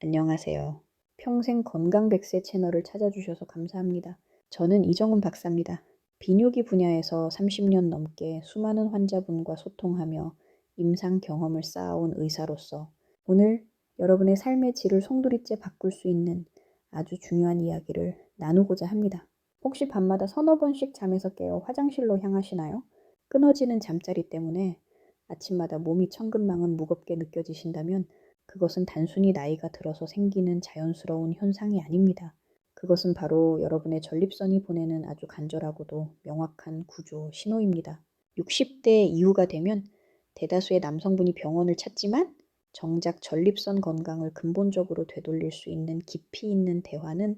안녕하세요. 평생 건강백세 채널을 찾아주셔서 감사합니다. 저는 이정훈 박사입니다. 비뇨기 분야에서 30년 넘게 수많은 환자분과 소통하며 임상 경험을 쌓아온 의사로서 오늘 여러분의 삶의 질을 송두리째 바꿀 수 있는 아주 중요한 이야기를 나누고자 합니다. 혹시 밤마다 서너 번씩 잠에서 깨어 화장실로 향하시나요? 끊어지는 잠자리 때문에 아침마다 몸이 천근만근 무겁게 느껴지신다면 그것은 단순히 나이가 들어서 생기는 자연스러운 현상이 아닙니다. 그것은 바로 여러분의 전립선이 보내는 아주 간절하고도 명확한 구조 신호입니다. 60대 이후가 되면 대다수의 남성분이 병원을 찾지만 정작 전립선 건강을 근본적으로 되돌릴 수 있는 깊이 있는 대화는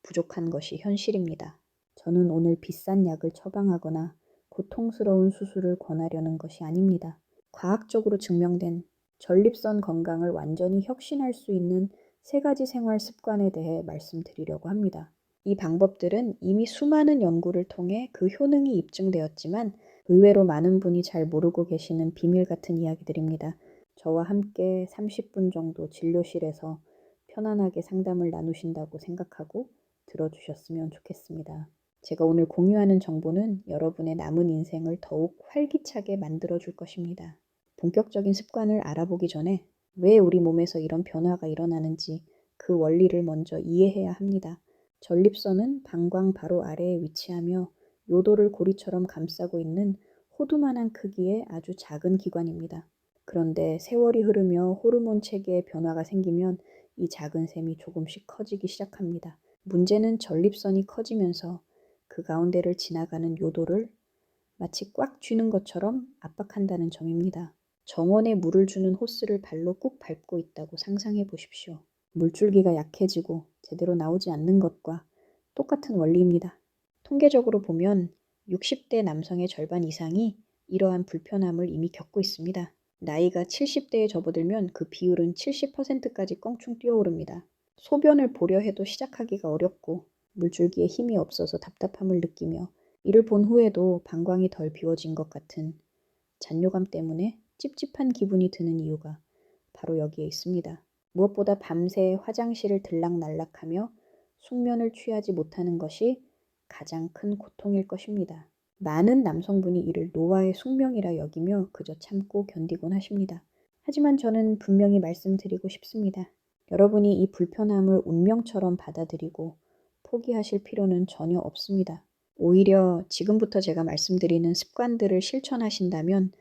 부족한 것이 현실입니다. 저는 오늘 비싼 약을 처방하거나 고통스러운 수술을 권하려는 것이 아닙니다. 과학적으로 증명된 전립선 건강을 완전히 혁신할 수 있는 3가지 생활 습관에 대해 말씀드리려고 합니다. 이 방법들은 이미 수많은 연구를 통해 그 효능이 입증되었지만 의외로 많은 분이 잘 모르고 계시는 비밀 같은 이야기들입니다. 저와 함께 30분 정도 진료실에서 편안하게 상담을 나누신다고 생각하고 들어주셨으면 좋겠습니다. 제가 오늘 공유하는 정보는 여러분의 남은 인생을 더욱 활기차게 만들어줄 것입니다. 본격적인 습관을 알아보기 전에 왜 우리 몸에서 이런 변화가 일어나는지 그 원리를 먼저 이해해야 합니다. 전립선은 방광 바로 아래에 위치하며 요도를 고리처럼 감싸고 있는 호두만한 크기의 아주 작은 기관입니다. 그런데 세월이 흐르며 호르몬 체계에 변화가 생기면 이 작은 샘이 조금씩 커지기 시작합니다. 문제는 전립선이 커지면서 그 가운데를 지나가는 요도를 마치 꽉 쥐는 것처럼 압박한다는 점입니다. 정원에 물을 주는 호스를 발로 꾹 밟고 있다고 상상해 보십시오. 물줄기가 약해지고 제대로 나오지 않는 것과 똑같은 원리입니다. 통계적으로 보면 60대 남성의 절반 이상이 이러한 불편함을 이미 겪고 있습니다. 나이가 70대에 접어들면 그 비율은 70%까지 껑충 뛰어오릅니다. 소변을 보려 해도 시작하기가 어렵고 물줄기에 힘이 없어서 답답함을 느끼며 이를 본 후에도 방광이 덜 비워진 것 같은 잔뇨감 때문에 찝찝한 기분이 드는 이유가 바로 여기에 있습니다. 무엇보다 밤새 화장실을 들락날락하며 숙면을 취하지 못하는 것이 가장 큰 고통일 것입니다. 많은 남성분이 이를 노화의 숙명이라 여기며 그저 참고 견디곤 하십니다. 하지만 저는 분명히 말씀드리고 싶습니다. 여러분이 이 불편함을 운명처럼 받아들이고 포기하실 필요는 전혀 없습니다. 오히려 지금부터 제가 말씀드리는 습관들을 실천하신다면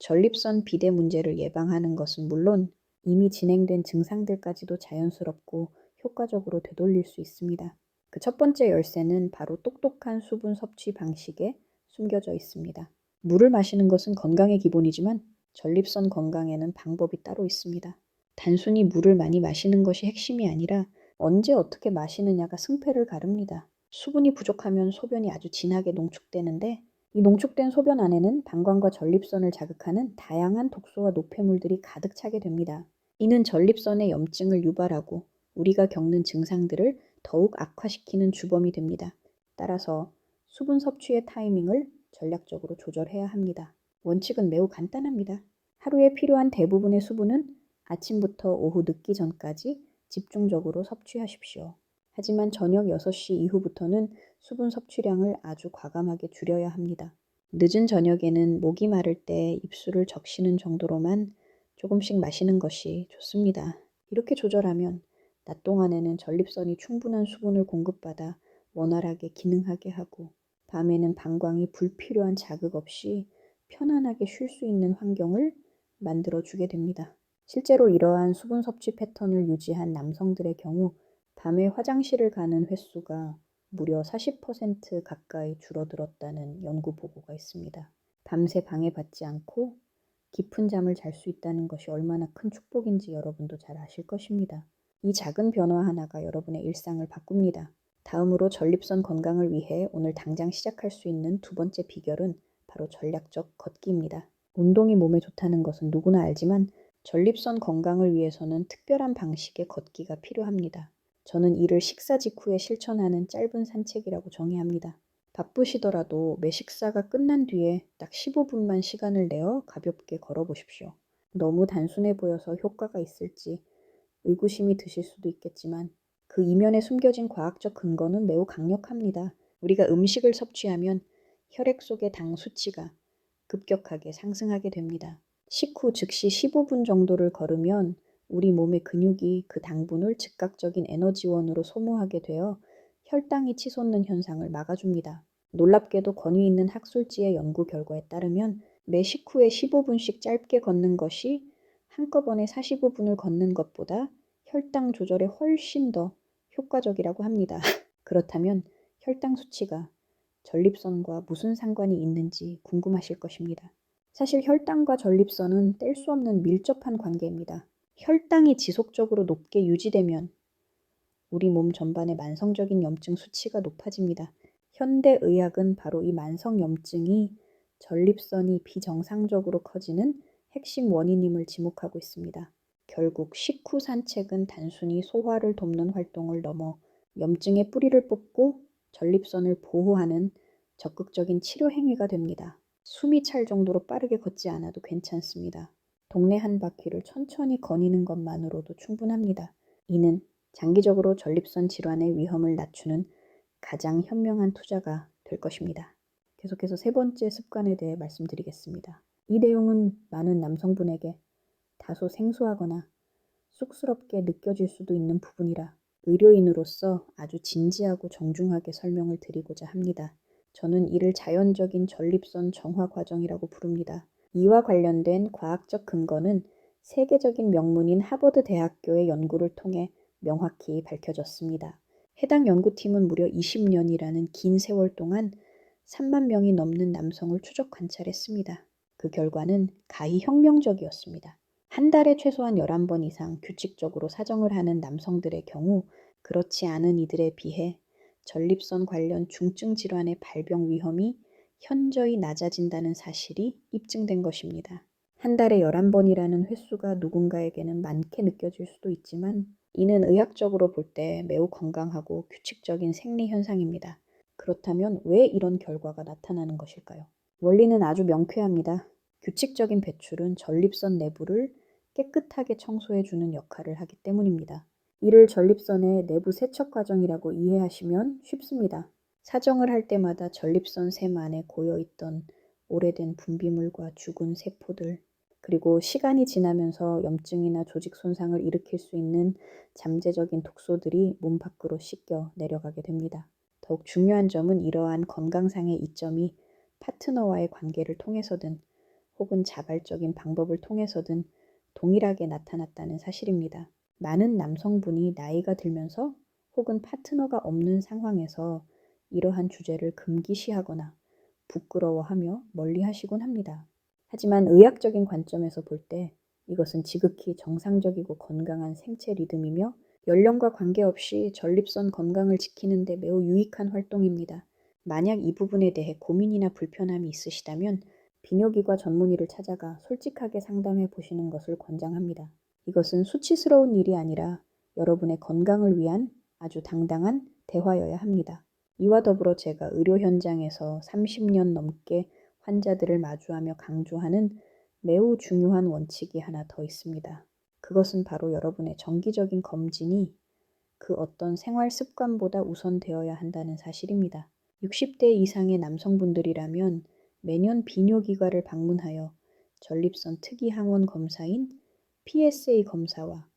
전립선 비대 문제를 예방하는 것은 물론 이미 진행된 증상들까지도 자연스럽고 효과적으로 되돌릴 수 있습니다. 그 첫 번째 열쇠는 바로 똑똑한 수분 섭취 방식에 숨겨져 있습니다. 물을 마시는 것은 건강의 기본이지만 전립선 건강에는 방법이 따로 있습니다. 단순히 물을 많이 마시는 것이 핵심이 아니라 언제 어떻게 마시느냐가 승패를 가릅니다. 수분이 부족하면 소변이 아주 진하게 농축되는데 이 농축된 소변 안에는 방광과 전립선을 자극하는 다양한 독소와 노폐물들이 가득 차게 됩니다. 이는 전립선의 염증을 유발하고 우리가 겪는 증상들을 더욱 악화시키는 주범이 됩니다. 따라서 수분 섭취의 타이밍을 전략적으로 조절해야 합니다. 원칙은 매우 간단합니다. 하루에 필요한 대부분의 수분은 아침부터 오후 늦기 전까지 집중적으로 섭취하십시오. 하지만 저녁 6시 이후부터는 수분 섭취량을 아주 과감하게 줄여야 합니다. 늦은 저녁에는 목이 마를 때 입술을 적시는 정도로만 조금씩 마시는 것이 좋습니다. 이렇게 조절하면 낮 동안에는 전립선이 충분한 수분을 공급받아 원활하게 기능하게 하고 밤에는 방광이 불필요한 자극 없이 편안하게 쉴 수 있는 환경을 만들어주게 됩니다. 실제로 이러한 수분 섭취 패턴을 유지한 남성들의 경우 밤에 화장실을 가는 횟수가 무려 40% 가까이 줄어들었다는 연구 보고가 있습니다. 밤새 방해받지 않고 깊은 잠을 잘 수 있다는 것이 얼마나 큰 축복인지 여러분도 잘 아실 것입니다. 이 작은 변화 하나가 여러분의 일상을 바꿉니다. 다음으로 전립선 건강을 위해 오늘 당장 시작할 수 있는 두 번째 비결은 바로 전략적 걷기입니다. 운동이 몸에 좋다는 것은 누구나 알지만 전립선 건강을 위해서는 특별한 방식의 걷기가 필요합니다. 저는 이를 식사 직후에 실천하는 짧은 산책이라고 정의합니다. 바쁘시더라도 매 식사가 끝난 뒤에 딱 15분만 시간을 내어 가볍게 걸어보십시오. 너무 단순해 보여서 효과가 있을지 의구심이 드실 수도 있겠지만 그 이면에 숨겨진 과학적 근거는 매우 강력합니다. 우리가 음식을 섭취하면 혈액 속의 당 수치가 급격하게 상승하게 됩니다. 식후 즉시 15분 정도를 걸으면 우리 몸의 근육이 그 당분을 즉각적인 에너지원으로 소모하게 되어 혈당이 치솟는 현상을 막아줍니다. 놀랍게도 권위 있는 학술지의 연구 결과에 따르면 매 식후에 15분씩 짧게 걷는 것이 한꺼번에 45분을 걷는 것보다 혈당 조절에 훨씬 더 효과적이라고 합니다. 그렇다면 혈당 수치가 전립선과 무슨 상관이 있는지 궁금하실 것입니다. 사실 혈당과 전립선은 뗄 수 없는 밀접한 관계입니다. 혈당이 지속적으로 높게 유지되면 우리 몸 전반의 만성적인 염증 수치가 높아집니다. 현대의학은 바로 이 만성염증이 전립선이 비정상적으로 커지는 핵심 원인임을 지목하고 있습니다. 결국 식후 산책은 단순히 소화를 돕는 활동을 넘어 염증의 뿌리를 뽑고 전립선을 보호하는 적극적인 치료 행위가 됩니다. 숨이 찰 정도로 빠르게 걷지 않아도 괜찮습니다. 동네 한 바퀴를 천천히 거니는 것만으로도 충분합니다. 이는 장기적으로 전립선 질환의 위험을 낮추는 가장 현명한 투자가 될 것입니다. 계속해서 세 번째 습관에 대해 말씀드리겠습니다. 이 내용은 많은 남성분에게 다소 생소하거나 쑥스럽게 느껴질 수도 있는 부분이라 의료인으로서 아주 진지하고 정중하게 설명을 드리고자 합니다. 저는 이를 자연적인 전립선 정화 과정이라고 부릅니다. 이와 관련된 과학적 근거는 세계적인 명문인 하버드 대학교의 연구를 통해 명확히 밝혀졌습니다. 해당 연구팀은 무려 20년이라는 긴 세월 동안 3만 명이 넘는 남성을 추적 관찰했습니다. 그 결과는 가히 혁명적이었습니다. 한 달에 최소한 11번 이상 규칙적으로 사정을 하는 남성들의 경우 그렇지 않은 이들에 비해 전립선 관련 중증 질환의 발병 위험이 현저히 낮아진다는 사실이 입증된 것입니다. 한 달에 11번이라는 횟수가 누군가에게는 많게 느껴질 수도 있지만 이는 의학적으로 볼 때 매우 건강하고 규칙적인 생리 현상입니다. 그렇다면 왜 이런 결과가 나타나는 것일까요? 원리는 아주 명쾌합니다. 규칙적인 배출은 전립선 내부를 깨끗하게 청소해주는 역할을 하기 때문입니다. 이를 전립선의 내부 세척 과정이라고 이해하시면 쉽습니다. 사정을 할 때마다 전립선 샘 안에 고여있던 오래된 분비물과 죽은 세포들, 그리고 시간이 지나면서 염증이나 조직 손상을 일으킬 수 있는 잠재적인 독소들이 몸 밖으로 씻겨 내려가게 됩니다. 더욱 중요한 점은 이러한 건강상의 이점이 파트너와의 관계를 통해서든 혹은 자발적인 방법을 통해서든 동일하게 나타났다는 사실입니다. 많은 남성분이 나이가 들면서 혹은 파트너가 없는 상황에서 이러한 주제를 금기시하거나 부끄러워하며 멀리하시곤 합니다. 하지만 의학적인 관점에서 볼 때 이것은 지극히 정상적이고 건강한 생체 리듬이며 연령과 관계없이 전립선 건강을 지키는 데 매우 유익한 활동입니다. 만약 이 부분에 대해 고민이나 불편함이 있으시다면 비뇨기과 전문의를 찾아가 솔직하게 상담해 보시는 것을 권장합니다. 이것은 수치스러운 일이 아니라 여러분의 건강을 위한 아주 당당한 대화여야 합니다. 이와 더불어 제가 의료 현장에서 30년 넘게 환자들을 마주하며 강조하는 매우 중요한 원칙이 하나 더 있습니다. 그것은 바로 여러분의 정기적인 검진이 그 어떤 생활 습관보다 우선되어야 한다는 사실입니다. 60대 이상의 남성분들이라면 매년 비뇨기과를 방문하여 전립선 특이항원 검사인 PSA 검사와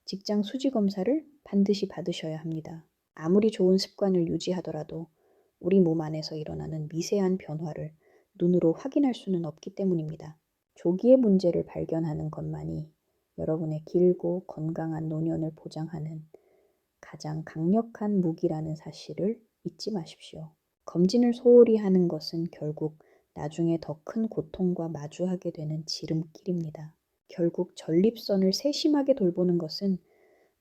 직장 수지 검사를 반드시 받으셔야 합니다. 아무리 좋은 습관을 유지하더라도 우리 몸 안에서 일어나는 미세한 변화를 눈으로 확인할 수는 없기 때문입니다. 조기에 문제를 발견하는 것만이 여러분의 길고 건강한 노년을 보장하는 가장 강력한 무기라는 사실을 잊지 마십시오. 검진을 소홀히 하는 것은 결국 나중에 더 큰 고통과 마주하게 되는 지름길입니다. 결국 전립선을 세심하게 돌보는 것은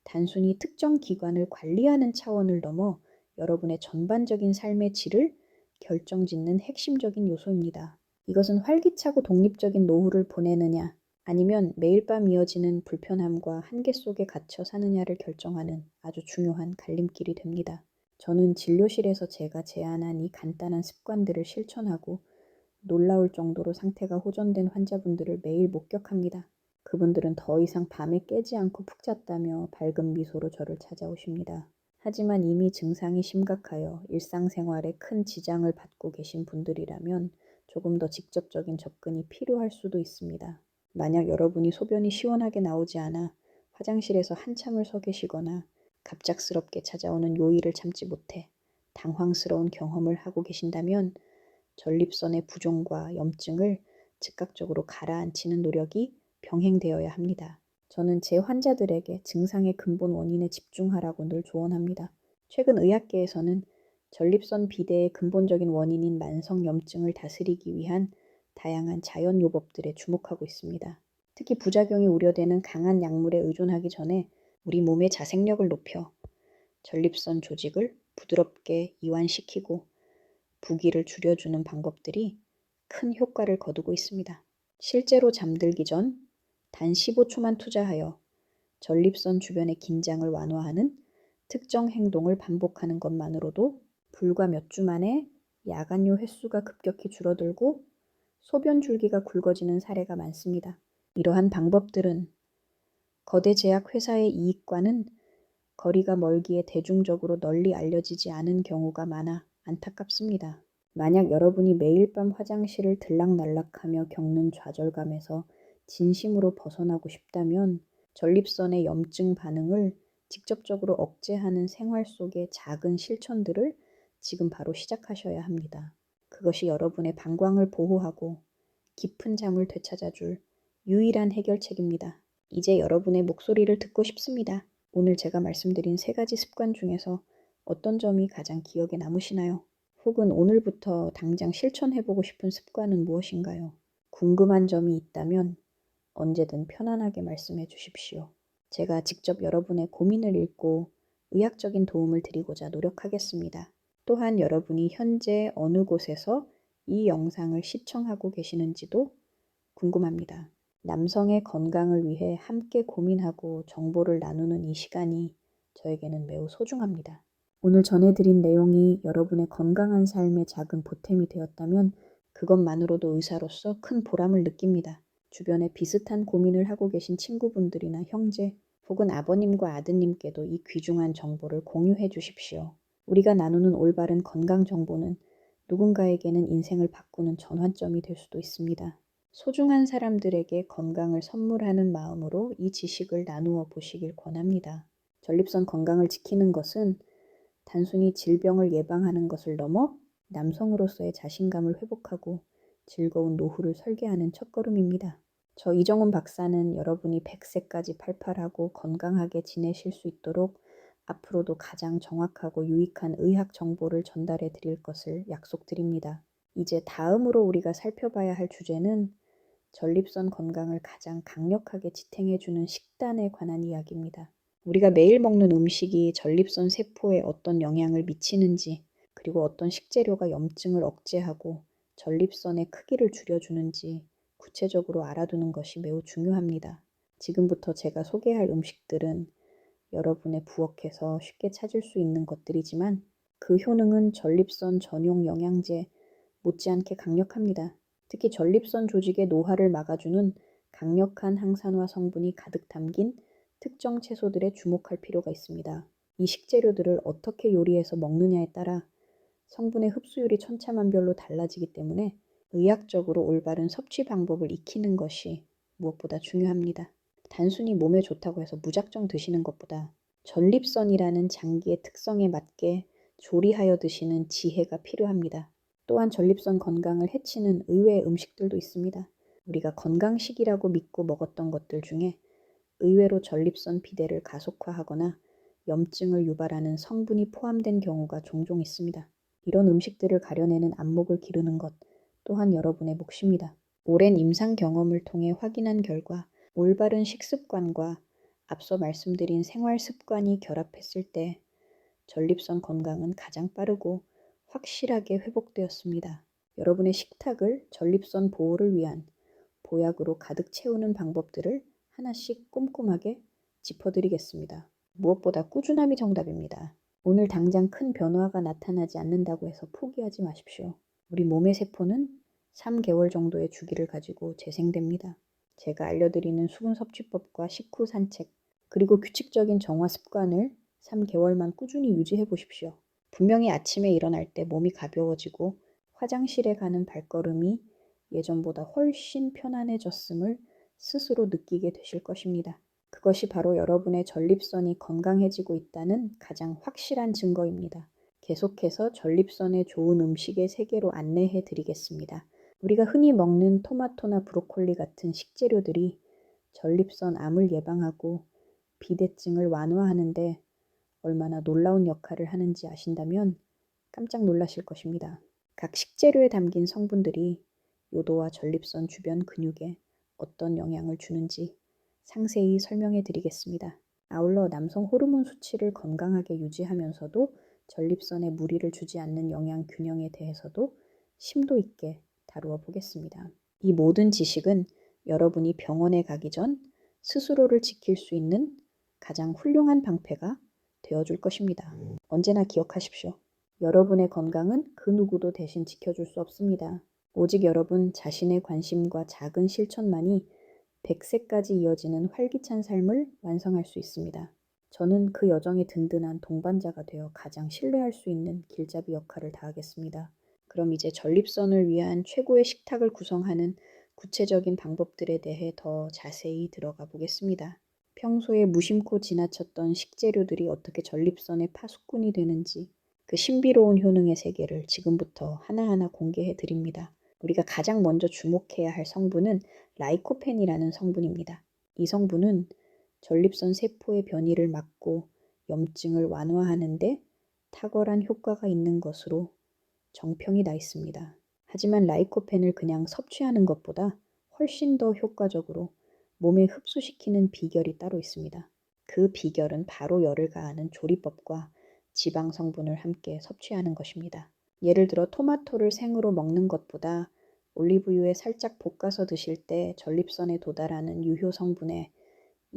단순히 특정 기관을 관리하는 차원을 넘어 여러분의 전반적인 삶의 질을 결정짓는 핵심적인 요소입니다. 이것은 활기차고 독립적인 노후를 보내느냐 아니면 매일 밤 이어지는 불편함과 한계 속에 갇혀 사느냐를 결정하는 아주 중요한 갈림길이 됩니다. 저는 진료실에서 제가 제안한 이 간단한 습관들을 실천하고 놀라울 정도로 상태가 호전된 환자분들을 매일 목격합니다. 그 그분들은 더 이상 밤에 깨지 않고 푹 잤다며 밝은 미소로 저를 찾아오십니다. 하지만 이미 증상이 심각하여 일상생활에 큰 지장을 받고 계신 분들이라면 조금 더 직접적인 접근이 필요할 수도 있습니다. 만약 여러분이 소변이 시원하게 나오지 않아 화장실에서 한참을 서 계시거나 갑작스럽게 찾아오는 요일을 참지 못해 당황스러운 경험을 하고 계신다면 전립선의 부종과 염증을 즉각적으로 가라앉히는 노력이 병행되어야 합니다. 저는 제 환자들에게 증상의 근본 원인에 집중하라고 늘 조언합니다. 최근 의학계에서는 전립선 비대의 근본적인 원인인 만성 염증을 다스리기 위한 다양한 자연 요법들에 주목하고 있습니다. 특히 부작용이 우려되는 강한 약물에 의존하기 전에 우리 몸의 자생력을 높여 전립선 조직을 부드럽게 이완시키고 부기를 줄여주는 방법들이 큰 효과를 거두고 있습니다. 실제로 잠들기 전 단 15초만 투자하여 전립선 주변의 긴장을 완화하는 특정 행동을 반복하는 것만으로도 불과 몇 주 만에 야간요 횟수가 급격히 줄어들고 소변 줄기가 굵어지는 사례가 많습니다. 이러한 방법들은 거대 제약 회사의 이익과는 거리가 멀기에 대중적으로 널리 알려지지 않은 경우가 많아 안타깝습니다. 만약 여러분이 매일 밤 화장실을 들락날락하며 겪는 좌절감에서 진심으로 벗어나고 싶다면 전립선의 염증 반응을 직접적으로 억제하는 생활 속의 작은 실천들을 지금 바로 시작하셔야 합니다. 그것이 여러분의 방광을 보호하고 깊은 잠을 되찾아줄 유일한 해결책입니다. 이제 여러분의 목소리를 듣고 싶습니다. 오늘 제가 말씀드린 3가지 습관 중에서 어떤 점이 가장 기억에 남으시나요? 혹은 오늘부터 당장 실천해보고 싶은 습관은 무엇인가요? 궁금한 점이 있다면 언제든 편안하게 말씀해 주십시오. 제가 직접 여러분의 고민을 읽고 의학적인 도움을 드리고자 노력하겠습니다. 또한 여러분이 현재 어느 곳에서 이 영상을 시청하고 계시는지도 궁금합니다. 남성의 건강을 위해 함께 고민하고 정보를 나누는 이 시간이 저에게는 매우 소중합니다. 오늘 전해드린 내용이 여러분의 건강한 삶의 작은 보탬이 되었다면 그것만으로도 의사로서 큰 보람을 느낍니다. 주변에 비슷한 고민을 하고 계신 친구분들이나 형제 혹은 아버님과 아드님께도 이 귀중한 정보를 공유해 주십시오. 우리가 나누는 올바른 건강 정보는 누군가에게는 인생을 바꾸는 전환점이 될 수도 있습니다. 소중한 사람들에게 건강을 선물하는 마음으로 이 지식을 나누어 보시길 권합니다. 전립선 건강을 지키는 것은 단순히 질병을 예방하는 것을 넘어 남성으로서의 자신감을 회복하고 즐거운 노후를 설계하는 첫걸음입니다. 저 이정훈 박사는 여러분이 100세까지 팔팔하고 건강하게 지내실 수 있도록 앞으로도 가장 정확하고 유익한 의학 정보를 전달해 드릴 것을 약속드립니다. 이제 다음으로 우리가 살펴봐야 할 주제는 전립선 건강을 가장 강력하게 지탱해주는 식단에 관한 이야기입니다. 우리가 매일 먹는 음식이 전립선 세포에 어떤 영향을 미치는지, 그리고 어떤 식재료가 염증을 억제하고 전립선의 크기를 줄여주는지 구체적으로 알아두는 것이 매우 중요합니다. 지금부터 제가 소개할 음식들은 여러분의 부엌에서 쉽게 찾을 수 있는 것들이지만 그 효능은 전립선 전용 영양제 못지않게 강력합니다. 특히 전립선 조직의 노화를 막아주는 강력한 항산화 성분이 가득 담긴 특정 채소들에 주목할 필요가 있습니다. 이 식재료들을 어떻게 요리해서 먹느냐에 따라 성분의 흡수율이 천차만별로 달라지기 때문에 의학적으로 올바른 섭취 방법을 익히는 것이 무엇보다 중요합니다. 단순히 몸에 좋다고 해서 무작정 드시는 것보다 전립선이라는 장기의 특성에 맞게 조리하여 드시는 지혜가 필요합니다. 또한 전립선 건강을 해치는 의외의 음식들도 있습니다. 우리가 건강식이라고 믿고 먹었던 것들 중에 의외로 전립선 비대를 가속화하거나 염증을 유발하는 성분이 포함된 경우가 종종 있습니다. 이런 음식들을 가려내는 안목을 기르는 것 또한 여러분의 몫입니다. 오랜 임상 경험을 통해 확인한 결과 올바른 식습관과 앞서 말씀드린 생활 습관이 결합했을 때 전립선 건강은 가장 빠르고 확실하게 회복되었습니다. 여러분의 식탁을 전립선 보호를 위한 보약으로 가득 채우는 방법들을 하나씩 꼼꼼하게 짚어드리겠습니다. 무엇보다 꾸준함이 정답입니다. 오늘 당장 큰 변화가 나타나지 않는다고 해서 포기하지 마십시오. 우리 몸의 세포는 3개월 정도의 주기를 가지고 재생됩니다. 제가 알려드리는 수분 섭취법과 식후 산책, 그리고 규칙적인 정화 습관을 3개월만 꾸준히 유지해 보십시오. 분명히 아침에 일어날 때 몸이 가벼워지고 화장실에 가는 발걸음이 예전보다 훨씬 편안해졌음을 스스로 느끼게 되실 것입니다. 그것이 바로 여러분의 전립선이 건강해지고 있다는 가장 확실한 증거입니다. 계속해서 전립선에 좋은 음식의 세계로 안내해 드리겠습니다. 우리가 흔히 먹는 토마토나 브로콜리 같은 식재료들이 전립선 암을 예방하고 비대증을 완화하는데 얼마나 놀라운 역할을 하는지 아신다면 깜짝 놀라실 것입니다. 각 식재료에 담긴 성분들이 요도와 전립선 주변 근육에 어떤 영향을 주는지 상세히 설명해 드리겠습니다. 아울러 남성 호르몬 수치를 건강하게 유지하면서도 전립선에 무리를 주지 않는 영양 균형에 대해서도 심도 있게 다루어 보겠습니다. 이 모든 지식은 여러분이 병원에 가기 전 스스로를 지킬 수 있는 가장 훌륭한 방패가 되어줄 것입니다. 언제나 기억하십시오. 여러분의 건강은 그 누구도 대신 지켜줄 수 없습니다. 오직 여러분 자신의 관심과 작은 실천만이 100세까지 이어지는 활기찬 삶을 완성할 수 있습니다. 저는 그 여정의 든든한 동반자가 되어 가장 신뢰할 수 있는 길잡이 역할을 다하겠습니다. 그럼 이제 전립선을 위한 최고의 식탁을 구성하는 구체적인 방법들에 대해 더 자세히 들어가 보겠습니다. 평소에 무심코 지나쳤던 식재료들이 어떻게 전립선의 파수꾼이 되는지 그 신비로운 효능의 세계를 지금부터 하나하나 공개해 드립니다. 우리가 가장 먼저 주목해야 할 성분은 라이코펜이라는 성분입니다. 이 성분은 전립선 세포의 변이를 막고 염증을 완화하는데 탁월한 효과가 있는 것으로 정평이 나 있습니다. 하지만 라이코펜을 그냥 섭취하는 것보다 훨씬 더 효과적으로 몸에 흡수시키는 비결이 따로 있습니다. 그 비결은 바로 열을 가하는 조리법과 지방 성분을 함께 섭취하는 것입니다. 예를 들어 토마토를 생으로 먹는 것보다 올리브유에 살짝 볶아서 드실 때 전립선에 도달하는 유효 성분의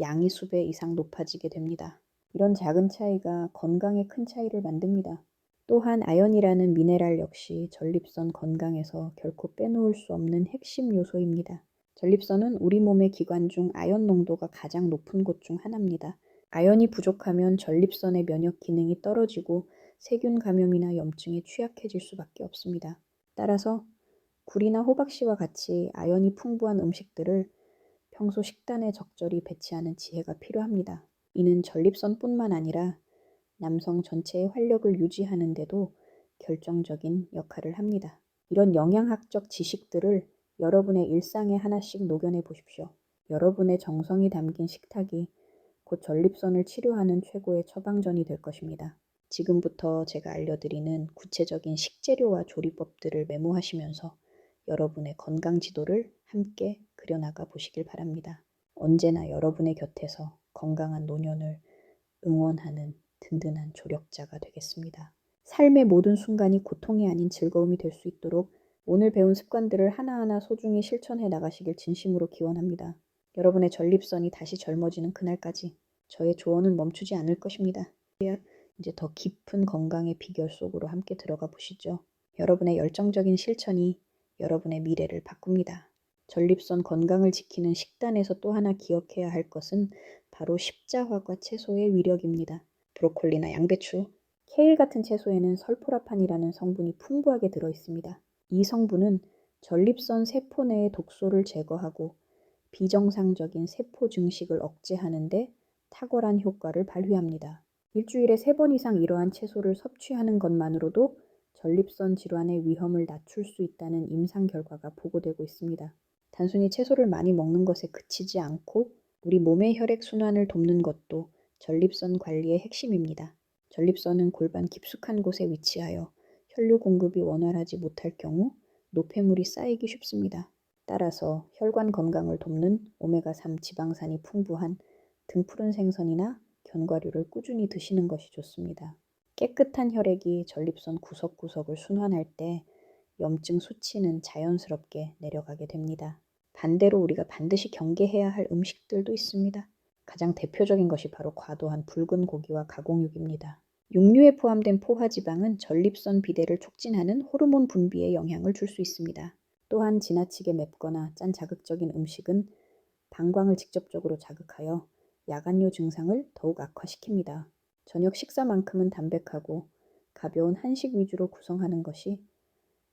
양이 수배 이상 높아지게 됩니다. 이런 작은 차이가 건강에 큰 차이를 만듭니다. 또한 아연이라는 미네랄 역시 전립선 건강에서 결코 빼놓을 수 없는 핵심 요소입니다. 전립선은 우리 몸의 기관 중 아연 농도가 가장 높은 곳 중 하나입니다. 아연이 부족하면 전립선의 면역 기능이 떨어지고 세균 감염이나 염증에 취약해질 수밖에 없습니다. 따라서 굴이나 호박씨와 같이 아연이 풍부한 음식들을 평소 식단에 적절히 배치하는 지혜가 필요합니다. 이는 전립선뿐만 아니라 남성 전체의 활력을 유지하는 데도 결정적인 역할을 합니다. 이런 영양학적 지식들을 여러분의 일상에 하나씩 녹여내 보십시오. 여러분의 정성이 담긴 식탁이 곧 전립선을 치료하는 최고의 처방전이 될 것입니다. 지금부터 제가 알려드리는 구체적인 식재료와 조리법들을 메모하시면서 여러분의 건강 지도를 함께 그려나가 보시길 바랍니다. 언제나 여러분의 곁에서 건강한 노년을 응원하는 든든한 조력자가 되겠습니다. 삶의 모든 순간이 고통이 아닌 즐거움이 될 수 있도록 오늘 배운 습관들을 하나하나 소중히 실천해 나가시길 진심으로 기원합니다. 여러분의 전립선이 다시 젊어지는 그날까지 저의 조언은 멈추지 않을 것입니다. 이제 더 깊은 건강의 비결 속으로 함께 들어가 보시죠. 여러분의 열정적인 실천이 여러분의 미래를 바꿉니다. 전립선 건강을 지키는 식단에서 또 하나 기억해야 할 것은 바로 십자화과 채소의 위력입니다. 브로콜리나 양배추, 케일 같은 채소에는 설포라판이라는 성분이 풍부하게 들어 있습니다. 이 성분은 전립선 세포 내의 독소를 제거하고 비정상적인 세포 증식을 억제하는 데 탁월한 효과를 발휘합니다. 일주일에 3번 이상 이러한 채소를 섭취하는 것만으로도 전립선 질환의 위험을 낮출 수 있다는 임상 결과가 보고되고 있습니다. 단순히 채소를 많이 먹는 것에 그치지 않고 우리 몸의 혈액순환을 돕는 것도 전립선 관리의 핵심입니다. 전립선은 골반 깊숙한 곳에 위치하여 혈류 공급이 원활하지 못할 경우 노폐물이 쌓이기 쉽습니다. 따라서 혈관 건강을 돕는 오메가3 지방산이 풍부한 등푸른 생선이나 견과류를 꾸준히 드시는 것이 좋습니다. 깨끗한 혈액이 전립선 구석구석을 순환할 때 염증 수치는 자연스럽게 내려가게 됩니다. 반대로 우리가 반드시 경계해야 할 음식들도 있습니다. 가장 대표적인 것이 바로 과도한 붉은 고기와 가공육입니다. 육류에 포함된 포화지방은 전립선 비대를 촉진하는 호르몬 분비에 영향을 줄 수 있습니다. 또한 지나치게 맵거나 짠 자극적인 음식은 방광을 직접적으로 자극하여 야간요 증상을 더욱 악화시킵니다. 저녁 식사만큼은 담백하고 가벼운 한식 위주로 구성하는 것이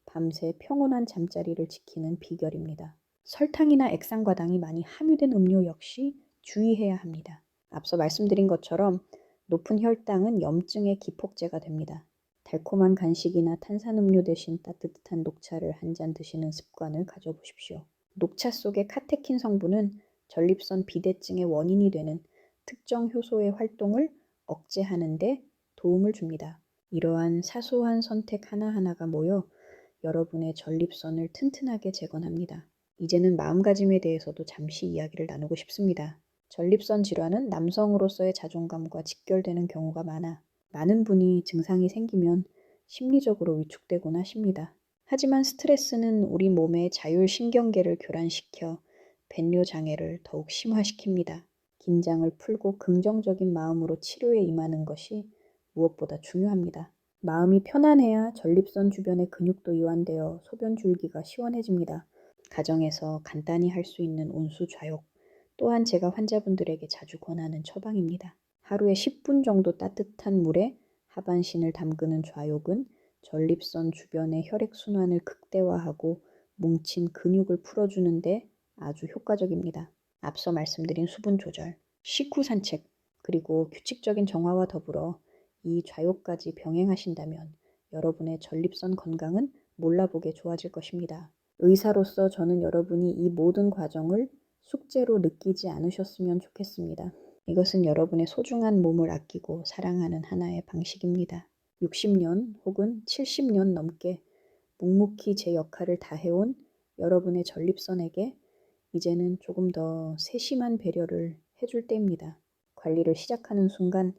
밤새 평온한 잠자리를 지키는 비결입니다. 설탕이나 액상과당이 많이 함유된 음료 역시 주의해야 합니다. 앞서 말씀드린 것처럼 높은 혈당은 염증의 기폭제가 됩니다. 달콤한 간식이나 탄산음료 대신 따뜻한 녹차를 한 잔 드시는 습관을 가져보십시오. 녹차 속의 카테킨 성분은 전립선 비대증의 원인이 되는 특정 효소의 활동을 억제하는 데 도움을 줍니다. 이러한 사소한 선택 하나하나가 모여 여러분의 전립선을 튼튼하게 재건합니다. 이제는 마음가짐에 대해서도 잠시 이야기를 나누고 싶습니다. 전립선 질환은 남성으로서의 자존감과 직결되는 경우가 많은 분이 증상이 생기면 심리적으로 위축되곤 하십니다. 하지만 스트레스는 우리 몸의 자율신경계를 교란시켜 벤뇨 장애를 더욱 심화시킵니다. 긴장을 풀고 긍정적인 마음으로 치료에 임하는 것이 무엇보다 중요합니다. 마음이 편안해야 전립선 주변의 근육도 이완되어 소변 줄기가 시원해집니다. 가정에서 간단히 할 수 있는 온수 좌욕, 또한 제가 환자분들에게 자주 권하는 처방입니다. 하루에 10분 정도 따뜻한 물에 하반신을 담그는 좌욕은 전립선 주변의 혈액순환을 극대화하고 뭉친 근육을 풀어주는데 아주 효과적입니다. 앞서 말씀드린 수분 조절, 식후 산책, 그리고 규칙적인 정화와 더불어 이 좌욕까지 병행하신다면 여러분의 전립선 건강은 몰라보게 좋아질 것입니다. 의사로서 저는 여러분이 이 모든 과정을 숙제로 느끼지 않으셨으면 좋겠습니다. 이것은 여러분의 소중한 몸을 아끼고 사랑하는 하나의 방식입니다. 60년 혹은 70년 넘게 묵묵히 제 역할을 다해온 여러분의 전립선에게 이제는 조금 더 세심한 배려를 해줄 때입니다. 관리를 시작하는 순간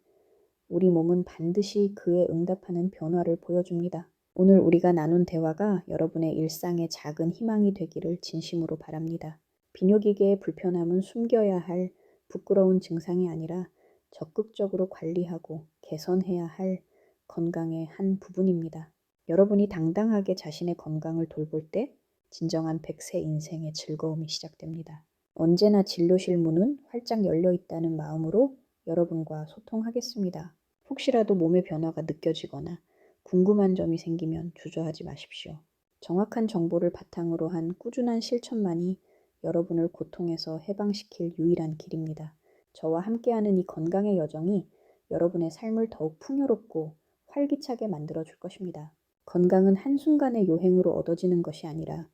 우리 몸은 반드시 그에 응답하는 변화를 보여줍니다. 오늘 우리가 나눈 대화가 여러분의 일상의 작은 희망이 되기를 진심으로 바랍니다. 비뇨기계의 불편함은 숨겨야 할 부끄러운 증상이 아니라 적극적으로 관리하고 개선해야 할 건강의 한 부분입니다. 여러분이 당당하게 자신의 건강을 돌볼 때 진정한 100세 인생의 즐거움이 시작됩니다. 언제나 진료실 문은 활짝 열려 있다는 마음으로 여러분과 소통하겠습니다. 혹시라도 몸의 변화가 느껴지거나 궁금한 점이 생기면 주저하지 마십시오. 정확한 정보를 바탕으로 한 꾸준한 실천만이 여러분을 고통에서 해방시킬 유일한 길입니다. 저와 함께하는 이 건강의 여정이 여러분의 삶을 더욱 풍요롭고 활기차게 만들어줄 것입니다. 건강은 한순간의 요행으로 얻어지는 것이 아니라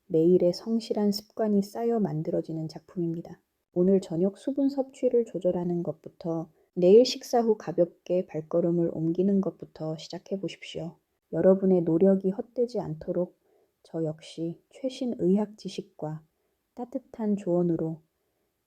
매일의 성실한 습관이 쌓여 만들어지는 작품입니다. 오늘 저녁 수분 섭취를 조절하는 것부터 내일 식사 후 가볍게 발걸음을 옮기는 것부터 시작해 보십시오. 여러분의 노력이 헛되지 않도록 저 역시 최신 의학 지식과 따뜻한 조언으로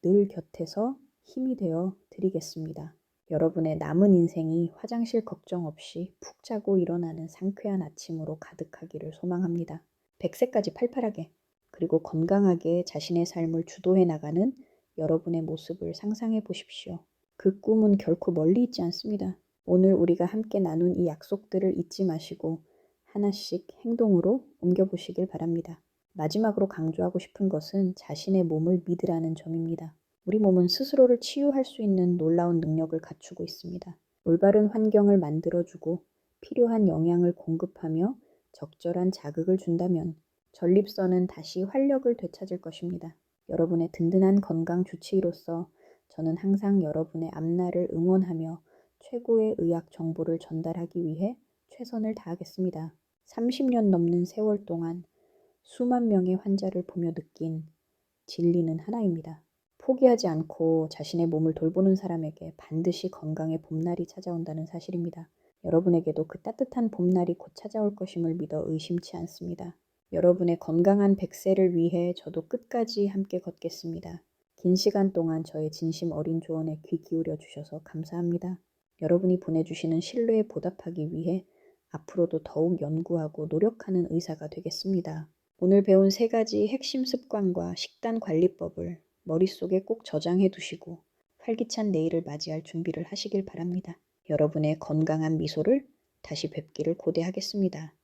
늘 곁에서 힘이 되어 드리겠습니다. 여러분의 남은 인생이 화장실 걱정 없이 푹 자고 일어나는 상쾌한 아침으로 가득하기를 소망합니다. 100세까지 팔팔하게 그리고 건강하게 자신의 삶을 주도해 나가는 여러분의 모습을 상상해 보십시오. 그 꿈은 결코 멀리 있지 않습니다. 오늘 우리가 함께 나눈 이 약속들을 잊지 마시고 하나씩 행동으로 옮겨보시길 바랍니다. 마지막으로 강조하고 싶은 것은 자신의 몸을 믿으라는 점입니다. 우리 몸은 스스로를 치유할 수 있는 놀라운 능력을 갖추고 있습니다. 올바른 환경을 만들어주고 필요한 영양을 공급하며 적절한 자극을 준다면 전립선은 다시 활력을 되찾을 것입니다. 여러분의 든든한 건강 주치의로서 저는 항상 여러분의 앞날을 응원하며 최고의 의학 정보를 전달하기 위해 최선을 다하겠습니다. 30년 넘는 세월 동안 수만 명의 환자를 보며 느낀 진리는 하나입니다. 포기하지 않고 자신의 몸을 돌보는 사람에게 반드시 건강의 봄날이 찾아온다는 사실입니다. 여러분에게도 그 따뜻한 봄날이 곧 찾아올 것임을 믿어 의심치 않습니다. 여러분의 건강한 100세를 위해 저도 끝까지 함께 걷겠습니다. 긴 시간 동안 저의 진심 어린 조언에 귀 기울여 주셔서 감사합니다. 여러분이 보내주시는 신뢰에 보답하기 위해 앞으로도 더욱 연구하고 노력하는 의사가 되겠습니다. 오늘 배운 3가지 핵심 습관과 식단 관리법을 머릿속에 꼭 저장해 두시고 활기찬 내일을 맞이할 준비를 하시길 바랍니다. 여러분의 건강한 미소를 다시 뵙기를 고대하겠습니다.